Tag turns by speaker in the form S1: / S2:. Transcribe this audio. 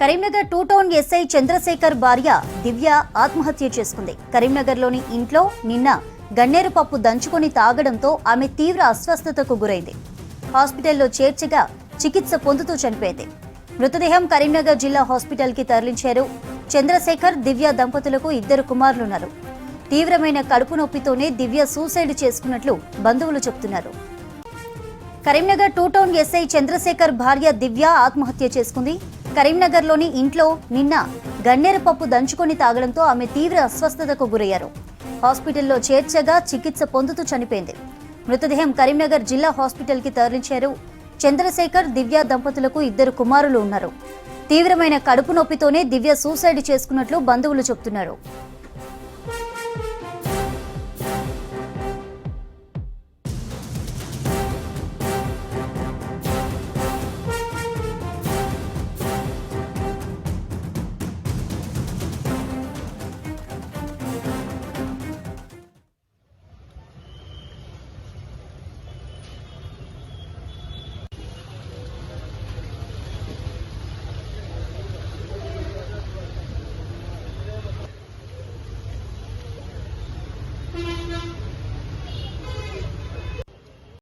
S1: Karimnagar two town SI Chandrashekar భార్య దివ్య ఆత్మహత్య చేసుకుంది. కరీంనగర్లోని ఇంట్లో నిన్న గన్నేరు పప్పు దంచుకొని తాగడంతో ఆమె తీవ్ర అస్వస్థతకు గురైంది. హాస్పిటల్లో చేర్చగా చికిత్స పొందుతూ చనిపోయింది. మృతదేహం కరీంనగర్ జిల్లా హాస్పిటల్కి తరలించారు. చంద్రశేఖర్, దివ్య దంపతులకు 2 కుమారులున్నారు. తీవ్రమైన కడుపు నొప్పితోనే దివ్య సూసైడ్ చేసుకున్నట్లు బంధువులు చెబుతున్నారు. Karimnagar two town SI Chandrashekar భార్య దివ్య ఆత్మహత్య చేసుకుంది. కరీంనగర్లోని ఇంట్లో నిన్న గన్నేరు పప్పు దంచుకొని తాగడంతో ఆమె తీవ్ర అస్వస్థతకు గురయ్యారు. హాస్పిటల్లో చేర్చగా చికిత్స పొందుతూ చనిపోయింది. మృతదేహం కరీంనగర్ జిల్లా హాస్పిటల్కి తరలించారు. చంద్రశేఖర్, దివ్య దంపతులకు 2 కుమారులు ఉన్నారు. తీవ్రమైన కడుపు నొప్పితోనే దివ్య సూసైడ్ చేసుకున్నట్లు బంధువులు చెబుతున్నారు.